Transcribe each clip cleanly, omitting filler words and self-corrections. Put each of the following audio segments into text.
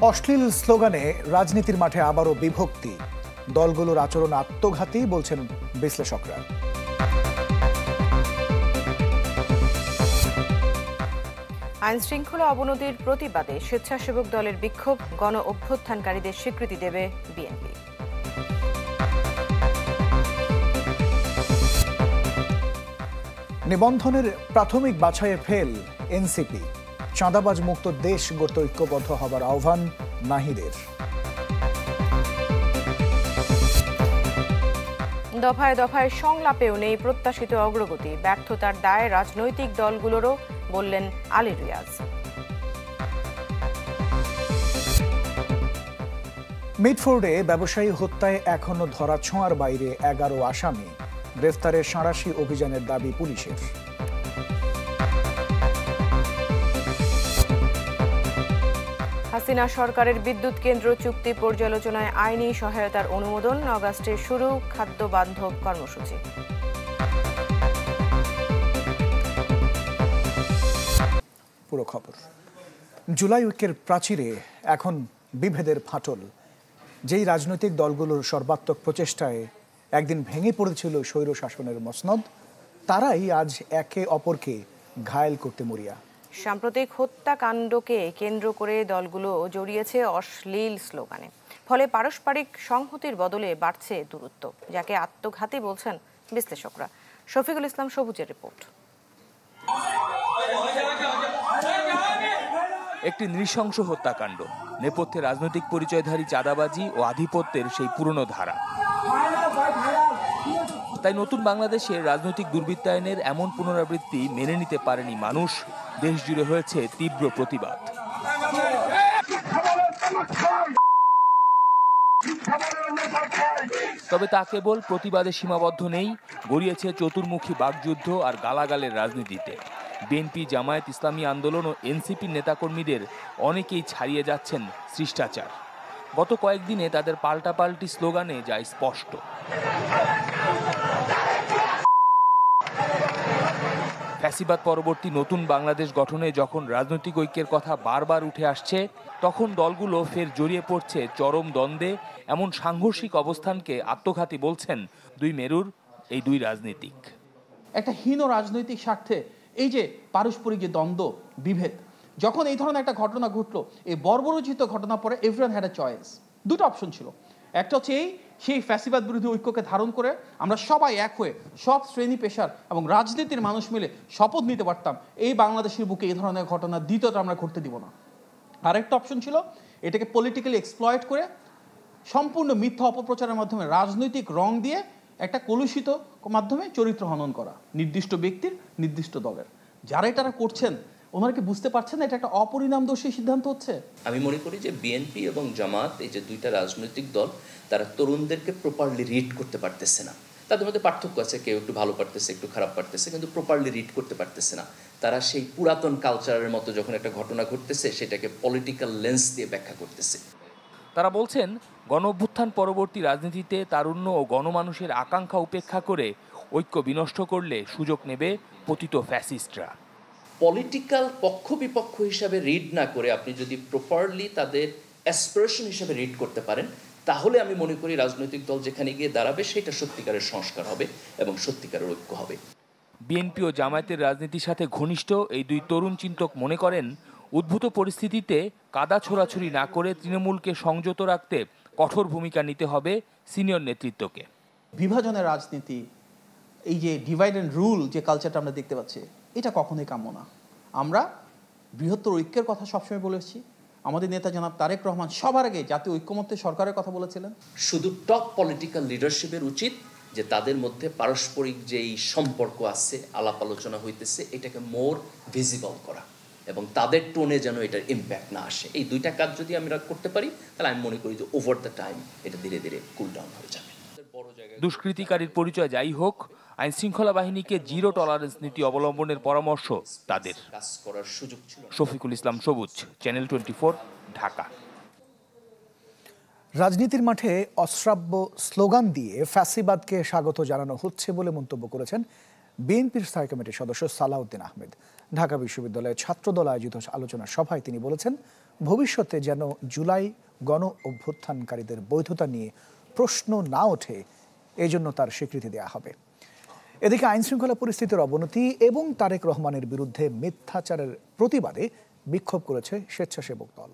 অশ্লীল স্লোগানে রাজনীতির মাঠে আবারও বিভক্তি, দলগুলোর আচরণ আত্মঘাতী বলছেন বিশ্লেষকরা। আইন শৃঙ্খলা অবনতির প্রতিবাদে স্বেচ্ছাসেবক দলের বিক্ষোভ, গণ অভ্যুত্থানকারীদের স্বীকৃতি দেবে বিএনপি। নিবন্ধনের প্রাথমিক বাছাইয়ে ফেল এনসিপি, চাঁদাবাজ মুক্ত দেশ গড়তে ঐক্যবদ্ধ হবার আহ্বান নাহিদের। দফায় দফায় সংলাপেও নেই প্রত্যাশিত অগ্রগতি, ব্যর্থতার দায় রাজনৈতিক দলগুলোরও, বললেন আলী রিয়াজ। মিটফোর্ডে ব্যবসায়ী হত্যায় এখনো ধরা ছোঁয়ার বাইরে 11 আসামি, গ্রেফতারের সাঁড়াশি অভিযানের দাবি পুলিশের। হাসিনা সরকারের বিদ্যুৎ কেন্দ্র চুক্তি পর্যালোচনায় আইনি সহায়তার অনুমোদন, অগাস্টে শুরু খাদ্য বান্ধব কর্মসূচি। পুরো খবর। জুলাই ঐক্যের প্রাচীরে এখন বিভেদের ফাটল। যেই রাজনৈতিক দলগুলোর সর্বাত্মক প্রচেষ্টায় একদিন ভেঙে পড়েছিল স্বৈর শাসনের মসনদ, তারাই আজ একে অপরকে ঘায়েল করতে মরিয়া। সাম্প্রতিক হত্যাকাণ্ডকে কেন্দ্র করে দলগুলো জড়িয়েছে অশ্লীল স্লোগানে, ফলে পারস্পরিক সংহতির বদলে বাড়ছে দূরত্ব, যাকে আত্মঘাতী বলছেন বিশ্লেষকরা। শফিকুল ইসলাম সবুজের রিপোর্ট। একটি নৃশংস হত্যাকাণ্ড, নেপথ্যে রাজনৈতিক পরিচয়ধারী চাঁদাবাজি ও আধিপত্যের সেই পুরনো ধারা। তাই নতুন বাংলাদেশের রাজনৈতিক দুর্বৃত্তায়নের এমন পুনরাবৃত্তি মেনে নিতে পারেনি মানুষ। দেশ জুড়ে হয়েছে তীব্র প্রতিবাদ। তবে তা কেবল প্রতিবাদে সীমাবদ্ধ নেই, গড়িয়েছে চতুর্মুখী বাকযুদ্ধ আর গালাগালের রাজনীতিতে। বিএনপি, জামায়াত ইসলামী আন্দোলন ও এনসিপির নেতাকর্মীদের অনেকেই ছাড়িয়ে যাচ্ছেন শিষ্টাচার। গত কয়েকদিনে তাদের পাল্টাপাল্টি স্লোগানে যায় স্পষ্ট। ফ্যাসিবাদ পরবর্তী নতুন বাংলাদেশ গঠনে যখন রাজনৈতিক ঐক্যের কথা বারবার উঠে আসছে, তখন দলগুলো ফের জড়িয়ে পড়ছে চরম দ্বন্দ্বে। এমন সাংঘর্ষিক অবস্থানকে আত্মঘাতী বলছেন দুই মেরুর এই দুই রাজনীতিক। একটা হীন রাজনৈতিক স্বার্থে এই যে পারস্পরিক যে দ্বন্দ্ব, বিভেদ, যখন এই ধরনের একটা ঘটনা ঘটলো, এই বর্বরোচিত ঘটনা পরে এভরিওয়ান হ্যাড আ চয়েস। দুটো অপশন ছিল। একটা হচ্ছে সেই ফ্যাসিবাদ বিরোধী ঐক্যকে ধারণ করে আমরা সবাই এক হয়ে সব শ্রেণী পেশার এবং রাজনীতির মানুষ মিলে শপথ নিতে পারতাম এই বাংলাদেশের বুকে এই ধরনের ঘটনা দ্বিতীয়টা আমরা ঘটতে দিব না। আরেকটা অপশন ছিল এটাকে পলিটিক্যালি এক্সপ্লয়েট করে সম্পূর্ণ মিথ্যা অপপ্রচারের মাধ্যমে রাজনৈতিক রং দিয়ে একটা কলুষিত মাধ্যমে চরিত্র হনন করা নির্দিষ্ট ব্যক্তির, নির্দিষ্ট দলের। যারা এটা করছেন ওনারা কি বুঝতে পারছেন না এটা একটা অপরিণামদর্শী সিদ্ধান্ত হচ্ছে? আমি মনে করি যে বিএনপি এবং জামাত, এই যে দুইটা রাজনৈতিক দল, তারা তরুণদেরকে প্রপারলি রিড করতে পারতেছে না। তাদের মধ্যে পার্থক্য আছে, কেউ একটু ভালো পারতেছে, একটু খারাপ পারতেছে, কিন্তু প্রপারলি রিড করতে পারতেছে না। তারা সেই পুরাতন কালচারের মতো যখন একটা ঘটনা ঘটতেছে সেটাকে পলিটিক্যাল লেন্স দিয়ে ব্যাখ্যা করতেছে। তারা বলছেন, গণ অভ্যুত্থান পরবর্তী রাজনীতিতে তারুণ্য ও গণমানুষের আকাঙ্ক্ষা উপেক্ষা করে ঐক্য বিনষ্ট করলে সুযোগ নেবে পতিত ফ্যাসিস্টরা। পলিটিক্যাল পক্ষ বিপক্ষ হিসাবে রিড না করে আপনি যদি প্রপারলি তাদের অ্যাসপিরেশন হিসাবে রিড করতে পারেন, তাহলে আমি মনে করি রাজনৈতিক দল যেখানে গিয়ে দাঁড়াবে সেটা সত্যিকারের সংস্কার হবে এবং সত্যিকারের ঐক্য হবে। বিএনপি ও জামায়াতের রাজনীতির সাথে ঘনিষ্ঠ এই দুই তরুণ চিন্তক মনে করেন, উদ্ভূত পরিস্থিতিতে কাদা ছোড়াছুড়ি না করে তৃণমূলকে সংযত রাখতে কঠোর ভূমিকা নিতে হবে সিনিয়র নেতৃত্বকে। বিভাজনের রাজনীতি, এই যে ডিভাইড অ্যান্ড রুল যে কালচারটা আমরা দেখতে পাচ্ছি, এটা কখনোই কাম্য না। আমরা বৃহত্তর ঐক্যের কথা সবসময় বলেছি। আমাদের নেতা জনাব তারেক রহমান সবার আগে জাতীয় ঐক্যমত্যে সরকারের কথা বলেছিলেন। শুধু টপ পলিটিক্যাল লিডারশিপের উচিত যে তাদের মধ্যে পারস্পরিক যেই সম্পর্ক আছে, আলাপ আলোচনা হইতেছে, এটাকে মোর ভিজিবল করা এবং তাদের টোনে যেন এটার ইম্প্যাক্ট না আসে। এই দুইটা কাজ যদি আমরা করতে পারি, তাহলে আমি মনে করি যে ওভার দ্য টাইম এটা ধীরে ধীরে কুল ডাউন হয়ে যাবে। দুষ্কৃতিকারীর পরিচয় যাই হোক, আইন শৃঙ্খলা বাহিনীকে জিরো টলারেন্স নীতি অবলম্বনের পরামর্শ তাদের। কাজ করার সুযোগ ছিল। শফিকুল ইসলাম সবুজ, চ্যানেল 24, ঢাকা। রাজনীতির মাঠে অশ্রাব্য স্লোগান দিয়ে ফ্যাসিবাদকে স্বাগত জানানো হচ্ছে বলে মন্তব্য করেছেন বিএনপির স্থায়ী কমিটির সদস্য সালাউদ্দিন আহমেদ। ঢাকা বিশ্ববিদ্যালয়ের ছাত্রদল আয়োজিত আলোচনা সভায় তিনি বলেছেন, ভবিষ্যতে যেন জুলাই গণ অভ্যুত্থানকারীদের বৈধতা নিয়ে প্রশ্ন না ওঠে, এজন্য তার স্বীকৃতি দেওয়া হবে। এদিকে আইনশৃঙ্খলা পরিস্থিতির অবনতি এবং তারেক রহমানের বিরুদ্ধে মিথ্যাচারের প্রতিবাদে বিক্ষোভ করেছে স্বেচ্ছাসেবক দল।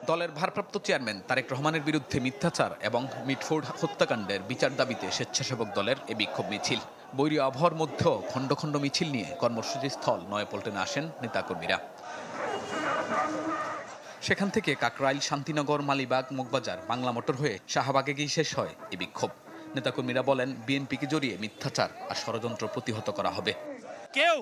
দলের ভারপ্রাপ্ত চেয়ারম্যান তারেক রহমানের বিরুদ্ধে মিথ্যাচার এবং মিটফোর্ড হত্যাকাণ্ডের বিচার দাবিতে স্বেচ্ছাসেবক দলের এই বিক্ষোভ মিছিল। বৈরী আবহাওয়ার মধ্যেও খণ্ড খণ্ড মিছিল নিয়ে কর্মসূচি স্থল নয়াপল্টনে আসেন নেতাকর্মীরা। সেখান থেকে কাকরাইল, শান্তিনগর, মালিবাগ, মগবাজার, বাংলা মোটর হয়ে শাহবাগে গিয়ে শেষ হয় এই বিক্ষোভ। নেতাকর্মীরা বলেন, বিএনপিকে জড়িয়ে মিথ্যাচার আর ষড়যন্ত্র প্রতিহত করা হবে। কেউ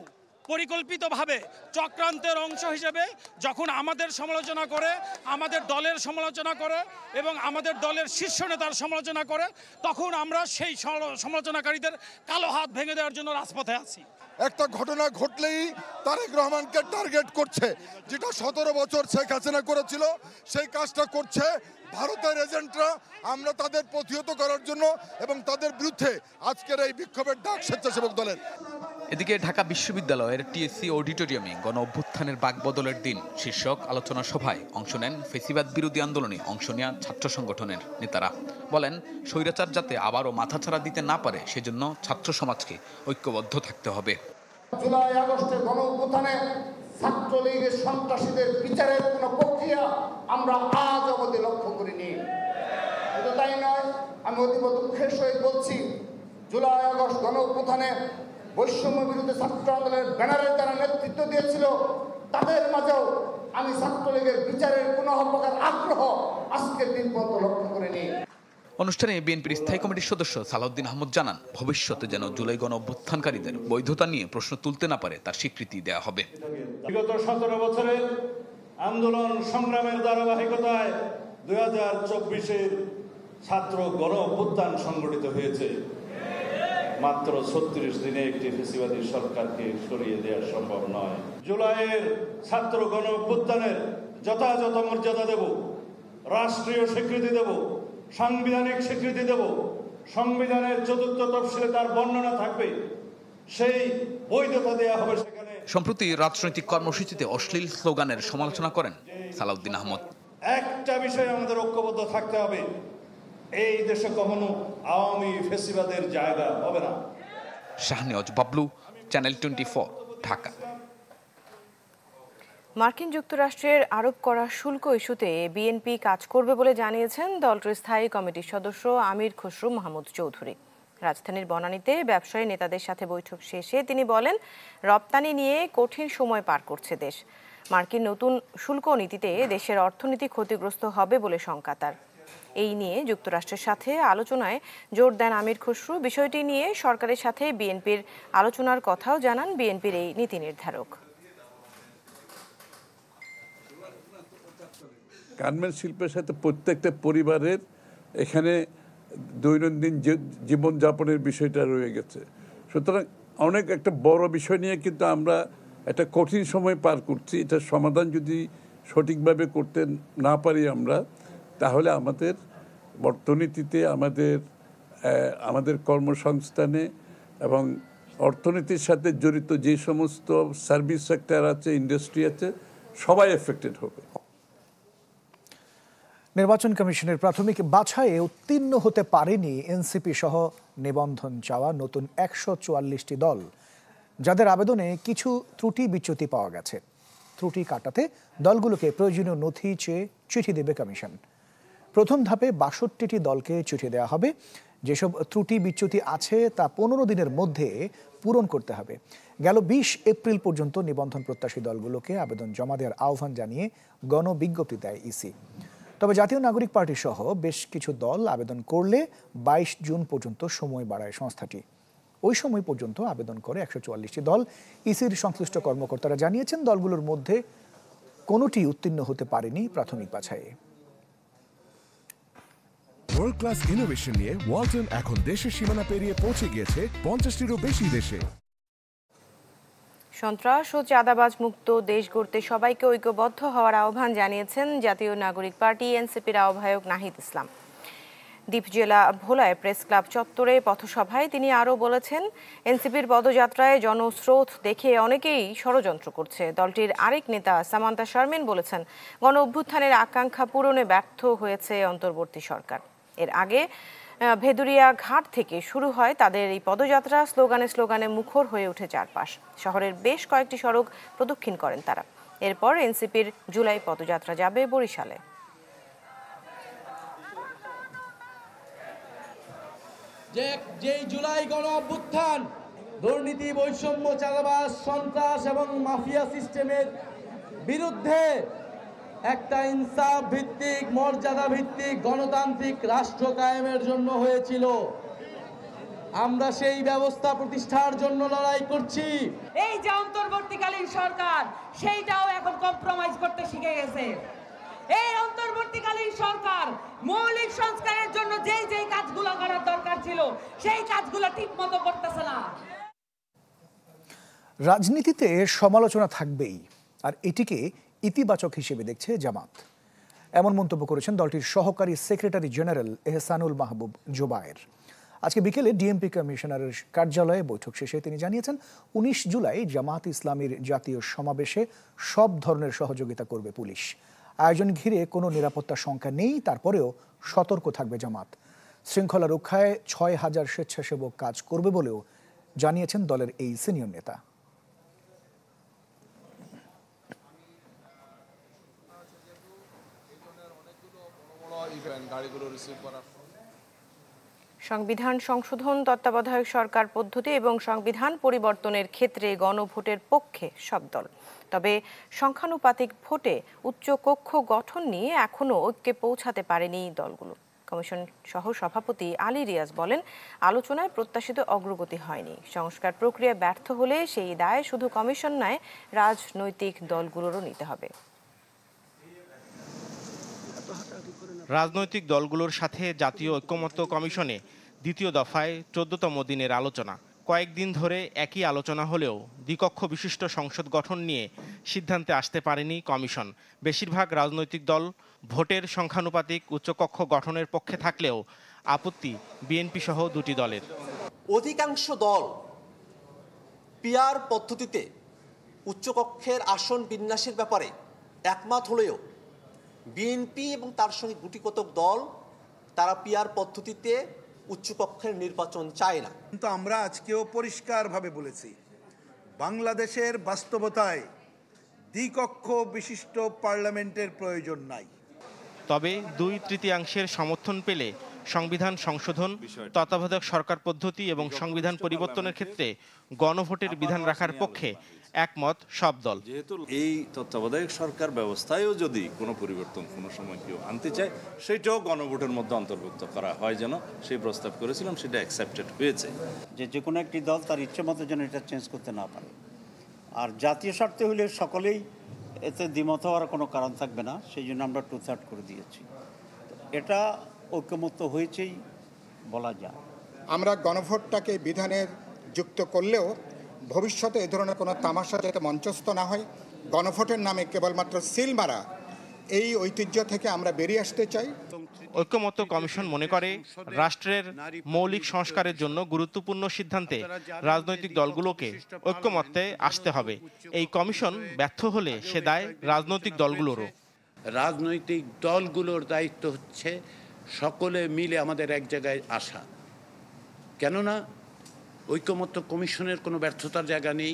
পরিকল্পিতভাবে চক্রান্তের অংশ হিসেবে যখন আমাদের সমালোচনা করে, আমাদের দলের সমালোচনা করে এবং আমাদের দলের শীর্ষ নেতার সমালোচনা করে, তখন আমরা সেই সমালোচনাকারীদের কালো হাত ভেঙে দেওয়ার জন্য রাজপথে আছি। একটা ঘটনা ঘটলেই তারেক রহমানকে টার্গেট করছে, যেটা 17 বছর শেখ হাসিনা করেছিল সেই কাজটা করছে ভারতের এজেন্টরা। আমরা তাদের প্রতিহত করার জন্য এবং তাদের বিরুদ্ধে আজকের এই বিক্ষোভের ডাক স্বেচ্ছাসেবক দলের। এদিকে ঢাকা বিশ্ববিদ্যালয়ের টিএসসি অডিটোরিয়ামে গণ অভ্যুত্থানের বাকবদলের দিন শীর্ষক আলোচনা সভায় অংশ নেন ফেসিবাদ বিরোধী আন্দোলনে অংশ নেওয়া ছাত্র সংগঠনের নেতারা। বলেন, স্বৈরাচার যাতে আবারও মাথাছাড়া দিতে না পারে সেজন্য ছাত্র সমাজকে ঐক্যবদ্ধ থাকতে হবে। জুলাই আগস্টের গণ অভ্যুত্থানে ছাত্রলীগের সন্ত্রাসীদের বিচারের কোনো প্রক্রিয়া আমরা আজ অবধি লক্ষ্য করিনি। শুধু তাই নয়, আমি অতীব দুঃখের সহিত বলছি, জুলাই আগস্ট গণ অভ্যুত্থানে বৈষম্য বিরোধী ছাত্র আন্দোলনের ব্যানারে যারা নেতৃত্ব দিয়েছিল তাদের মাঝেও আমি ছাত্রলীগের বিচারের কোনো প্রকার আগ্রহ আজকের দিন পর্যন্ত লক্ষ্য করিনি। অনুষ্ঠানে বিএনপির স্থায়ী কমিটির সদস্য সালাউদ্দিন আহমেদ জানান, ভবিষ্যতে যেন জুলাই গণ অভ্যুত্থানকারীদের বৈধতা নিয়ে প্রশ্ন তুলতে না পারে তার স্বীকৃতি দেওয়া হবে। বিগত 17 বছরের আন্দোলন সংগ্রামের ধারাবাহিকতায় 2024-এর ছাত্র গণ অভ্যুত্থান সংগঠিত হয়েছে। মাত্র 36 দিনে একটি ফ্যাসিবাদী সরকারকে সরিয়ে দেওয়া সম্ভব নয়। জুলাইয়ের ছাত্র গণ অভ্যুত্থানের যথাযথ মর্যাদা দেব, রাষ্ট্রীয় স্বীকৃতি দেব, সাংবিধানিক স্বীকৃতি দেব, সংবিধানের 4th তফসিলে তার বর্ণনা থাকবে, সেই বৈধতা দেওয়া হবে। সেখানে সম্প্রতি রাজনৈতিক কর্মসূচিতে অশ্লীল স্লোগানের সমালোচনা করেন সালাউদ্দিন আহমেদ। একটা বিষয়ে আমাদের ঐক্যবদ্ধ থাকতে হবে, এই দেশে কখনো আওয়ামী ফ্যাসিবাদের জায়গা হবে না। শাহনেওয়াজ বাবলু, চ্যানেল 24, ঢাকা। মার্কিন যুক্তরাষ্ট্রের আরোপ করা শুল্ক ইস্যুতে বিএনপি কাজ করবে বলে জানিয়েছেন দলটির স্থায়ী কমিটির সদস্য আমির খসরু মাহমুদ চৌধুরী। রাজধানীর বনানীতে ব্যবসায়ী নেতাদের সাথে বৈঠক শেষে তিনি বলেন, রপ্তানি নিয়ে কঠিন সময় পার করছে দেশ। মার্কিন নতুন শুল্ক নীতিতে দেশের অর্থনীতি ক্ষতিগ্রস্ত হবে বলে শঙ্কা তার। এই নিয়ে যুক্তরাষ্ট্রের সাথে আলোচনায় জোর দেন আমির খসরু। বিষয়টি নিয়ে সরকারের সাথে বিএনপির আলোচনার কথাও জানান বিএনপির এই নীতি নির্ধারক। গার্মেন্টস শিল্পের সাথে প্রত্যেকটা পরিবারের এখানে দৈনন্দিন জীবনযাপনের বিষয়টা রয়ে গেছে। সুতরাং অনেক একটা বড় বিষয় নিয়ে কিন্তু আমরা একটা কঠিন সময় পার করছি। এটার সমাধান যদি সঠিকভাবে করতে না পারি আমরা, তাহলে আমাদের অর্থনীতিতে, আমাদের কর্মসংস্থানে এবং অর্থনীতির সাথে জড়িত যে সমস্ত সার্ভিস সেক্টর আছে, ইন্ডাস্ট্রি আছে, সবাই এফেক্টেড হবে। নির্বাচন কমিশনের প্রাথমিক বাছাইয়ে উত্তীর্ণ হতে পারেনি এনসিপি সহ নিবন্ধন চাওয়া নতুন 144টি দল, যাদের আবেদনে কিছু ত্রুটি বিচ্যুতি পাওয়া গেছে। ত্রুটি কাটাতে দলগুলোকে প্রয়োজনীয় নথি চেয়ে চিঠি দেবে কমিশন। প্রথম ধাপে 62টি দলকে চিঠি দেওয়া হবে। যেসব ত্রুটি বিচ্যুতি আছে তা 15 দিনের মধ্যে পূরণ করতে হবে। গেল 20 এপ্রিল পর্যন্ত নিবন্ধন প্রত্যাশী দলগুলোকে আবেদন জমা দেওয়ার আহ্বান জানিয়ে গণবিজ্ঞপ্তি দেয় ইসি। তবে জাতীয় নাগরিক পার্টি সহ বেশ কিছু দল আবেদন করলে 22 জুন পর্যন্ত সময় বাড়ায় সংস্থাটি। ওই সময় পর্যন্ত আবেদন করে 144টি দল। ইসির সংশ্লিষ্ট কর্মকর্তারা জানিয়েছেন, দলগুলোর মধ্যে কোনোটি উত্তীর্ণ হতে পারেনি প্রাথমিক বাছাইয়ে। ওয়ার্ল্ড ক্লাস ইনোভেশন নিয়ে ওয়ালটন এখন দেশের সীমানা পেরিয়ে পৌঁছে গিয়েছে 50টিরও বেশি দেশে। সন্ত্রাস ও চাঁদাবাজ মুক্ত দেশ গড়তে সবাইকে ঐক্যবদ্ধ হওয়ার আহ্বান জানিয়েছেন জাতীয় নাগরিক পার্টি এনসিপির আহ্বায়ক নাহিদ ইসলাম। দ্বীপ জেলা ভোলায় প্রেস ক্লাব চত্বরে পথসভায় তিনি আরও বলেছেন, এনসিপির পদযাত্রায় জনস্রোত দেখে অনেকেই ষড়যন্ত্র করছে। দলটির আরেক নেতা সামান্তা শারমিন বলেছেন, গণ অভ্যুত্থানের আকাঙ্ক্ষা পূরণে ব্যর্থ হয়েছে অন্তর্বর্তী সরকার। এর আগে ভেদুরিয়া ঘাট থেকে শুরু হয় তাদের এই পদযাত্রা। স্লোগানে স্লোগানে মুখর হয়ে ওঠে চারপাশ। শহরের বেশ কয়েকটি সড়ক প্রদক্ষিণ করেন তারা। এরপর এনসিপির জুলাই পদযাত্রা যাবে বরিশালে। যেই জুলাই গণ অভ্যুত্থান দুর্নীতি, বৈষম্য, চাঁদাবাজ, সন্ত্রাস এবং মাফিয়া সিস্টেমের বিরুদ্ধে একটা ইনসাফ ভিত্তিক, মর্যাদা ভিত্তিক গণতান্ত্রিক রাষ্ট্র কায়েমের জন্য হয়েছিল। আমরা সেই ব্যবস্থা প্রতিষ্ঠার জন্য লড়াই করছি। এই যে অন্তর্বর্তীকালীন সরকার, সেইটাও এখন কম্প্রোমাইজ করতে শিখে গেছে। এই অন্তর্বর্তীকালীন সরকার মৌলিক সংস্কারের জন্য যেই কাজগুলো করার দরকার ছিল সেই কাজগুলো ঠিকমতো করতেছে না। রাজনীতিতে সমালোচনা থাকবেই, আর এটিকে ইতিবাচক হিসেবে দেখছে জামাত। এমন মন্তব্য করেছেন দলটির সহকারী সেক্রেটারি জেনারেল এহসানুল মাহবুব জোবায়ের। আজকে বিকেলে ডিএমপি কমিশনারের কার্যালয়ে বৈঠক শেষে তিনি জানিয়েছেন, 19 জুলাই জামাত ইসলামীর জাতীয় সমাবেশে সব ধরনের সহযোগিতা করবে পুলিশ। আয়োজন ঘিরে কোনো নিরাপত্তা শঙ্কা নেই, তারপরেও সতর্ক থাকবে জামাত। শৃঙ্খলা রক্ষায় 6000 স্বেচ্ছাসেবক কাজ করবে বলেও জানিয়েছেন দলের এই সিনিয়র নেতা। সংবিধান সংশোধন, তত্ত্বাবধায়ক সরকার পদ্ধতি এবং সংবিধান পরিবর্তনের ক্ষেত্রে গণভোটের পক্ষে সব দল। তবে সংখ্যানুপাতিক ভোটে উচ্চকক্ষ গঠন নিয়ে এখনও ঐক্যে পৌঁছাতে পারেনি দলগুলো। কমিশন সহ সভাপতি আলী রিয়াজ বলেন, আলোচনায় প্রত্যাশিত অগ্রগতি হয়নি। সংস্কার প্রক্রিয়া ব্যর্থ হলে সেই দায় শুধু কমিশন নয়, রাজনৈতিক দলগুলোরও নিতে হবে। রাজনৈতিক দলগুলোর সাথে জাতীয় ঐক্যমত্য কমিশনে দ্বিতীয় দফায় 14তম দিনের আলোচনা। কয়েকদিন ধরে একই আলোচনা হলেও দ্বিকক্ষ বিশিষ্ট সংসদ গঠন নিয়ে সিদ্ধান্তে আসতে পারেনি কমিশন। বেশিরভাগ রাজনৈতিক দল ভোটের সংখ্যানুপাতিক উচ্চকক্ষ গঠনের পক্ষে থাকলেও আপত্তি বিএনপি সহ দুটি দলের। অধিকাংশ দল পিআর পদ্ধতিতে উচ্চকক্ষের আসন বিন্যাসের ব্যাপারে একমত হলেও বিএনপি এবং তার সঙ্গে গুটিকতক দল তারা পিআর পদ্ধতিতে উচ্চকক্ষের নির্বাচন চায় না। কিন্তু আমরা আজকেও পরিষ্কারভাবে বলেছি, বাংলাদেশের বাস্তবতায় দ্বিকক্ষ বিশিষ্ট পার্লামেন্টের প্রয়োজন নাই। তবে 2/3 সমর্থন পেলে সংবিধান সংশোধন, তত্ত্বাবধায়ক সরকার পদ্ধতি এবং সংবিধান পরিবর্তনের ক্ষেত্রে গণভোটের বিধান রাখার পক্ষে একমত সব দল। যেহেতু এই তত্ত্বাবধায়ক সরকার ব্যবস্থায়ও যদি কোনো পরিবর্তন কোনো সময় কেউ আনতে চায়, সেটাও গণভোটের মধ্যে অন্তর্ভুক্ত করা হয় যেন সেই প্রস্তাব করেছিলাম, সেটা অ্যাকসেপ্টেড হয়েছে। যে কোনো একটি দল তার ইচ্ছে মতো যেন এটা চেঞ্জ করতে না পারে। আর জাতীয় স্বার্থে হলে সকলেই এতে দ্বিমত হওয়ার কোনো কারণ থাকবে না, সেই জন্য আমরা 2/3 করে দিয়েছি। এটা ঐক্যমত্য হয়েছেই বলা যায়। আমরা গণভোটটাকে বিধানের যুক্ত করলেও ভবিষ্যতে এ ধরনের কোনো তামাশা যাতে মঞ্চস্থ না হয়, গণভোটের নামে কেবলমাত্র সিল মারা, এই ঐতিহ্য থেকে আমরা বেরিয়ে আসতে চাই। ঐক্যমত্য কমিশন মনে করে, রাষ্ট্রের মৌলিক সংস্কারের জন্য গুরুত্বপূর্ণ সিদ্ধান্তে রাজনৈতিক দলগুলোকে ঐক্যমত্যে আসতে হবে। এই কমিশন ব্যর্থ হলে সে দায় রাজনৈতিক দলগুলোরও। রাজনৈতিক দলগুলোর দায়িত্ব হচ্ছে সকলে মিলে আমাদের এক জায়গায় আসা। কেননা ঐক্যমত্য কমিশনের কোনো ব্যর্থতার জায়গা নেই।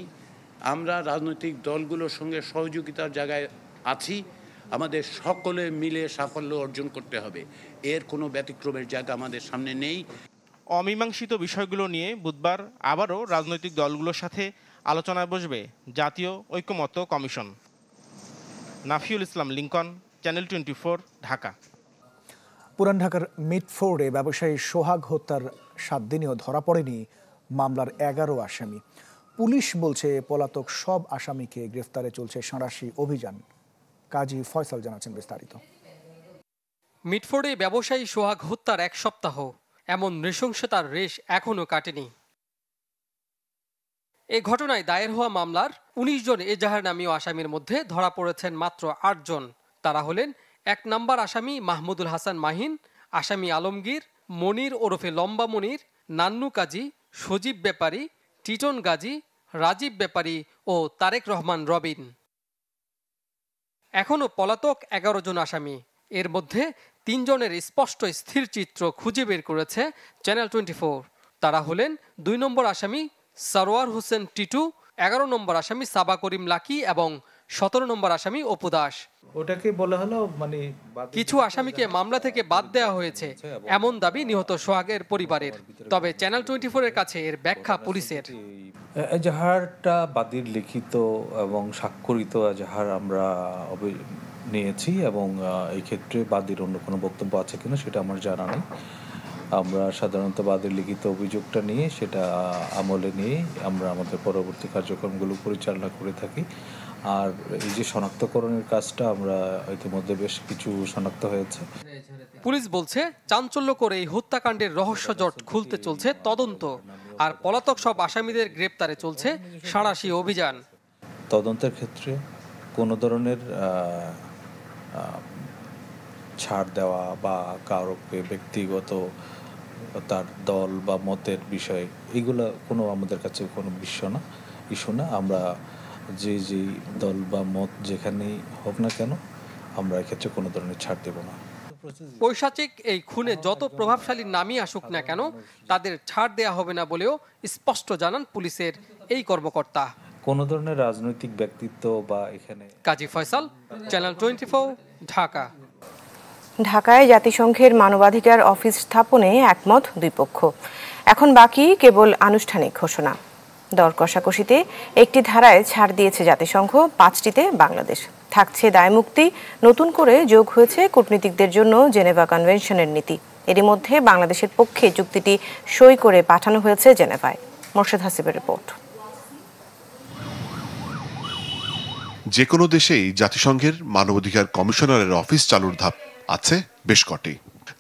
আমরা রাজনৈতিক দলগুলোর সঙ্গে সহযোগিতার জায়গায় আছি। আমাদের সকলে মিলে সাফল্য অর্জন করতে হবে, এর কোনো ব্যতিক্রমের জায়গা আমাদের সামনে নেই। অমীমাংসিত বিষয়গুলো নিয়ে বুধবার আবারও রাজনৈতিক দলগুলোর সাথে আলোচনায় বসবে জাতীয় ঐক্যমত্য কমিশন। নাফিউল ইসলাম লিঙ্কন, চ্যানেল 24, ঢাকা। পুরান ঢাকার মিটফোর্ডে ব্যবসায়ী সোহাগ হত্যার 7 দিনেও ধরা পড়েনি মামলার 11 আসামি। পুলিশ বলছে পলাতক সব আসামিকে গ্রেফতারে চলছে সাঁড়াশি অভিযান। কাজী ফয়সাল জানাচ্ছেন বিস্তারিত। মিটফোর্ডে ব্যবসায়ী সোহাগ হত্যার 1 সপ্তাহ, এমন নৃশংসতার রেশ এখনও কাটেনি। এ ঘটনায় দায়ের হওয়া মামলার 19 জন এজাহার নামীয় আসামির মধ্যে ধরা পড়েছেন মাত্র 8 জন। তারা হলেন 1 নম্বর আসামি মাহমুদুল হাসান মাহিন, আসামি আলমগীর, মনির ওরফে লম্বা মনির, নান্নু কাজী, সজীব ব্যাপারী, টিটন গাজী, রাজীব ব্যাপারী ও তারেক রহমান রবিন। এখনও পলাতক 11 জন আসামি। এর মধ্যে 3 জনের স্পষ্ট স্থির চিত্র খুঁজে বের করেছে চ্যানেল 24। তারা হলেন 2 নম্বর আসামি সরওয়ার হোসেন টিটু, 11 নম্বর আসামি সাবা করিম লাকি এবং 17 নম্বর আসামি অপু দাস। ওটাকে বলা হলো মানে কিছু আসামিকে মামলা থেকে বাদ দেওয়া হয়েছে এমন দাবি নিহত সোহাগের পরিবারের। তবে চ্যানেল 24-এর কাছে এর ব্যাখ্যা পুলিশের। এজাহারটা বাদীর লিখিত এবং স্বাক্ষরিত এজাহার আমরা নিয়েছি এবং এই ক্ষেত্রে বাদীর অন্য কোনো বক্তব্য আছে কিনা সেটা আমার জানা নেই। আমরা সাধারণত বাদীর লিখিত অভিযোগটা নিয়ে সেটা আমলে নিয়ে আমরা আমাদের পরবর্তী কার্যক্রমগুলো পরিচালনা করে থাকি। আর এই যে শনাক্তকরণের কাজটা আমরা ইতিমধ্যে বেশ কিছু শনাক্ত হয়েছে। পুলিশ বলছে চাঞ্চল্যকর এই হত্যাকাণ্ডের রহস্যজট খুলতে চলছে তদন্ত, আর পলাতক সব আসামিদের গ্রেপ্তারে চলছে সাঁড়াশি অভিযান। তদন্তের ক্ষেত্রে কোনো ধরনের ছাড় দেওয়া বা কারোকে ব্যক্তিগত তার দল বা মতের বিষয় এগুলো কোনো আমাদের কাছে কোনো ইস্যু না। আমরা যে দল বা মত যেখানেই হোক না কেন আমরা এক্ষেত্রে কোনো ধরনের ছাড় দেব না। পৈশাচিক এই খুনে যত প্রভাবশালী নামই আসুক না কেন তাদের ছাড় দেয়া হবে না বলেও স্পষ্ট জানান পুলিশের এই কর্মকর্তা। কোনো ধরনের রাজনৈতিক ব্যক্তিত্ব বা এখানে। কাজী ফয়সাল, চ্যানেল 24, ঢাকা। ঢাকায় জাতিসংঘের মানবাধিকার অফিস স্থাপনে একমত দুই পক্ষ। এখন বাকি কেবল আনুষ্ঠানিক ঘোষণা। দর কষাকষিতে একটি ধারায় ছাড় দিয়েছে জাতিসংঘ, 5টিতে বাংলাদেশ। থাকছে দায়মুক্তি, নতুন করে যোগ হয়েছে কূটনীতিকদের জন্য জেনেভা কনভেনশনের নীতি। এরই মধ্যে বাংলাদেশের পক্ষে চুক্তিটি সই করে পাঠানো হয়েছে জেনেভায়। মোর্শেদ হাসিবের রিপোর্ট। যে কোনো দেশেই জাতিসংঘের মানবাধিকার কমিশনারের অফিস চালুর ধাপ আছে বেশ কটি,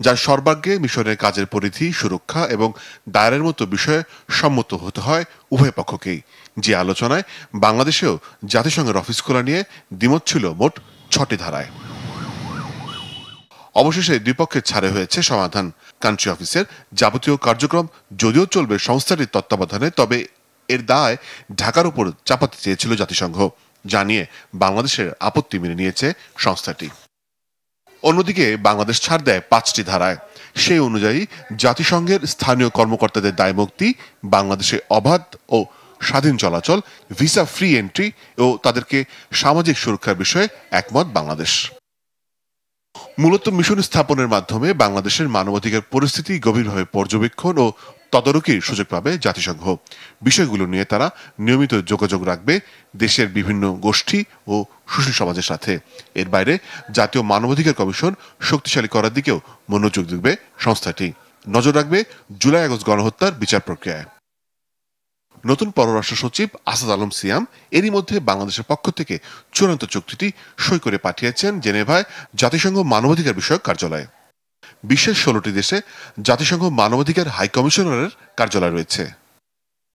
যার সর্বাগ্রে মিশনের কাজের পরিধি, সুরক্ষা এবং দায়ের মতো বিষয়ে সম্মত হতে হয় উভয় পক্ষকেই। যে আলোচনায় বাংলাদেশেও জাতিসংঘের অফিস খোলা নিয়ে দ্বিমত ছিল মোট 6টি ধারায়। অবশেষে দুই পক্ষের ছাড়ে হয়েছে সমাধান। কান্ট্রি অফিসের যাবতীয় কার্যক্রম যদিও চলবে সংস্থাটির তত্ত্বাবধানে, তবে এর দায় ঢাকার উপর চাপাতে চেয়েছিল জাতিসংঘ, যা নিয়ে বাংলাদেশের আপত্তি মেনে নিয়েছে সংস্থাটি। অন্যদিকে বাংলাদেশ ছাড় দেয় 5টি ধারায়। সেই অনুযায়ী জাতিসংঘের স্থানীয় কর্মকর্তাদের দায়মুক্তি, বাংলাদেশে অবাধ ও স্বাধীন চলাচল, ভিসা ফ্রি এন্ট্রি ও তাদেরকে সামাজিক সুরক্ষার বিষয়ে একমত বাংলাদেশ। মূলত মিশন স্থাপনের মাধ্যমে বাংলাদেশের মানবাধিকার পরিস্থিতি গভীরভাবে পর্যবেক্ষণ ও তদারকির সুযোগ পাবে জাতিসংঘ। বিষয়গুলো নিয়ে তারা নিয়মিত যোগাযোগ রাখবে দেশের বিভিন্ন গোষ্ঠী ও সুশীল সমাজের সাথে। এর বাইরে জাতীয় মানবাধিকার কমিশন শক্তিশালী করার দিকেও মনোযোগ দেবে সংস্থাটি। নজর রাখবে জুলাই-আগস্ট গণহত্যার বিচার প্রক্রিয়ায়। নতুন পররাষ্ট্র সচিব আসাদ আলম সিয়াম এরই মধ্যে বাংলাদেশের পক্ষ থেকে চূড়ান্ত চুক্তিটি সই করে পাঠিয়েছেন জেনেভায় জাতিসংঘ মানবাধিকার বিষয়ক কার্যালয়ে। বিশ্বের 16টি দেশে জাতিসংঘ মানবাধিকার হাই কমিশনারের কার্যালয় রয়েছে।